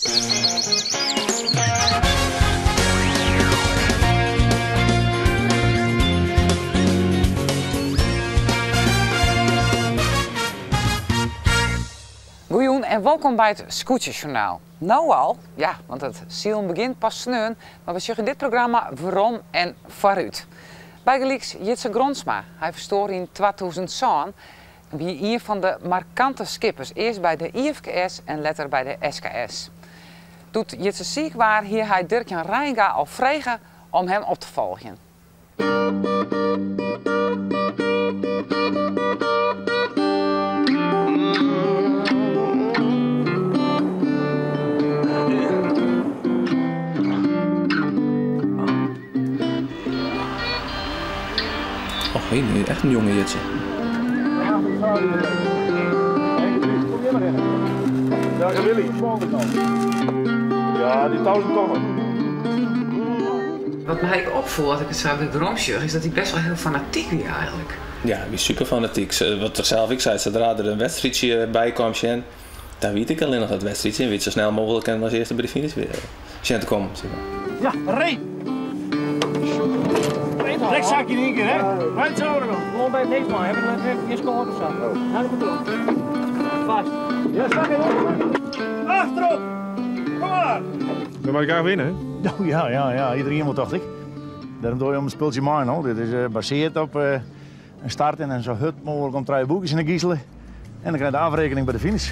Goeien en welkom bij het Scootjesjournaal. Nou al, ja, want het zielen begint pas sneun, maar we zeggen dit programma waarom en vooruit. Bijgelijks Jitse Gronsma, hij verstoor in 2007 wie een van de markante skippers, eerst bij de IFKS en later bij de SKS. Doet Jitse ziek waar, hier hij Dirk-Jan Reijnga al vregen om hem op te volgen. Oh, nee, echt een jonge Jitse. Daar Willy. Ja, die touwen toch. Wat mij opvoel, als ik het zo met Romsjug, is dat hij best wel heel fanatiek is eigenlijk. Ja, hij is super fanatiek. Wat zelf ik zei, zodra er een wedstrijdje bij kwam, dan weet ik alleen nog dat wedstrijdje en weet zo snel mogelijk en als eerste bij de finish weer te komen. Zeg maar. Ja, reed! Rekzakje in één keer, hè? Right zo nog. Gewoon bij het neef maar, hebben we even eerst gehoord of zo? Nou, dat moet erop. Vast. Ja, strak in. Achterop! Kom maar! Dan mag ik graag winnen, hè? Oh, ja, iedereen moet dacht ik. Daarom doe je om een speeltje maar, no? Dit is gebaseerd op een start en zo hut mogelijk om 3 boekjes in de giezelen. En dan krijg je de afrekening bij de finish.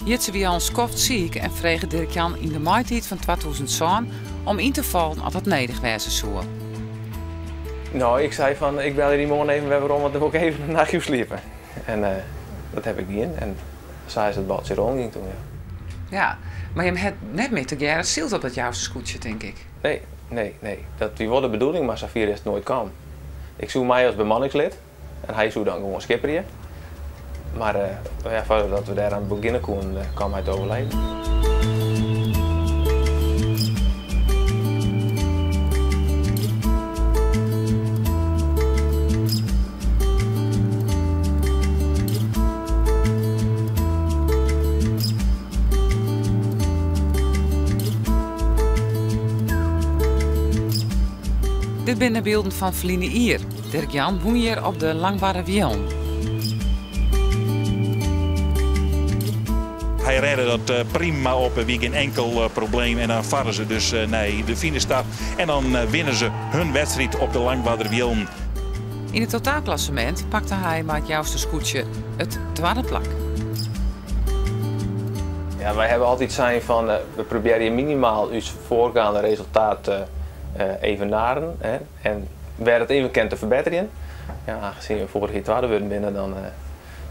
Jitse wie al skoft ziek en vregen Dirk-Jan in de maitijd van 2007 om in te vallen als het nedig wezen zou. Nou, ik zei van, ik bel je die morgen even waarom, want dan wil ik even een nachtje sliepen. En dat heb ik niet in. En zij is het badje rond ging toen, ja. Ja, maar je hebt net met de jaren zielt op dat jouw scootje, denk ik. Nee. Dat was de bedoeling, maar Safir is het nooit kwam. Ik zoek mij als bemanningslid en hij zoekt dan gewoon skipperje. Maar ja, voordat we daar aan het beginnen konden, kwam hij te overlijden. Dit zijn de beelden van Feline Ier. Dirk-Jan woont hier op de Langbare Wion. Hij redde dat prima op, wie geen enkel probleem. En dan varen ze dus naar de finishstart. En dan winnen ze hun wedstrijd op de Langbare Wion. In het totaalklassement pakte hij met het jouwste scootje het tweede plak. Ja, wij hebben altijd zijn van, we proberen minimaal ons voorgaande resultaat evenaren. Hè? En waar het even kent te verbeteren. Ja, aangezien we vorige keer tweede worden binnen, dan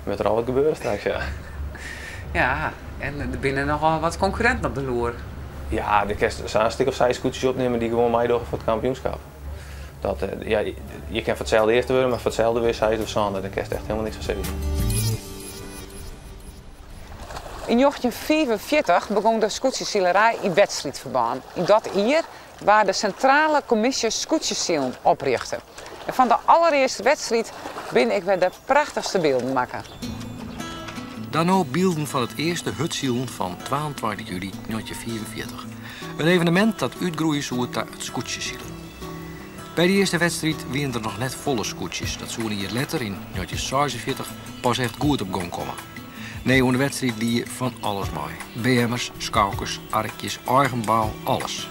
moet er al wat gebeuren straks. Ja, Ja, en er binnen nogal wat concurrenten op de loer. ja er zijn een stuk of 6 scootjes opnemen die gewoon meedoen voor het kampioenschap. Dat, ja, je kan voor hetzelfde eerste worden, maar voor hetzelfde weer 6 of Sander, daar kan je echt helemaal niks van zeggen. In 1945 begon de scootjeszielerij in wedstrijdverband. In dat jaar waar de Centrale Commissie Scootjeszeilen oprichtte. En van de allereerste wedstrijd ben ik weer de prachtigste beelden maken. Daarna beelden van het eerste hutsielen van 22 juli 1944. Een evenement dat uitgroeide zou het scootjeszeilen. Bij de eerste wedstrijd waren er nog net volle scootjes. Dat zouden hier later in 1946 pas echt goed op gang komen. Nee, in de wedstrijd die je van alles mee. BM'ers, skoukers, arkjes, eigenbouw, alles.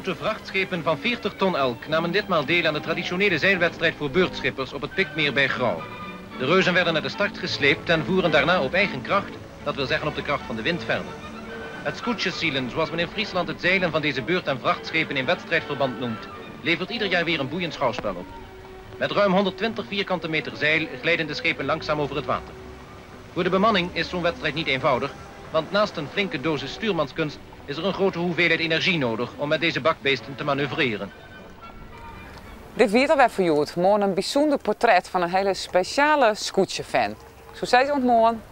grote vrachtschepen van 40 ton elk namen ditmaal deel aan de traditionele zeilwedstrijd voor beurtschippers op het Pikmeer bij Grauw. De reuzen werden naar de start gesleept en voeren daarna op eigen kracht, dat wil zeggen op de kracht van de wind, verder. Het scootjeszeilen, zoals men in Friesland het zeilen van deze beurt- en vrachtschepen in wedstrijdverband noemt, levert ieder jaar weer een boeiend schouwspel op. Met ruim 120 vierkante meter zeil glijden de schepen langzaam over het water. Voor de bemanning is zo'n wedstrijd niet eenvoudig, want naast een flinke dosis stuurmanskunst is er een grote hoeveelheid energie nodig om met deze bakbeesten te manoeuvreren. Dit weer alweer voor jou, morgen een bijzonder portret van een hele speciale scootje-fan. Zo zei ze ontmoeten.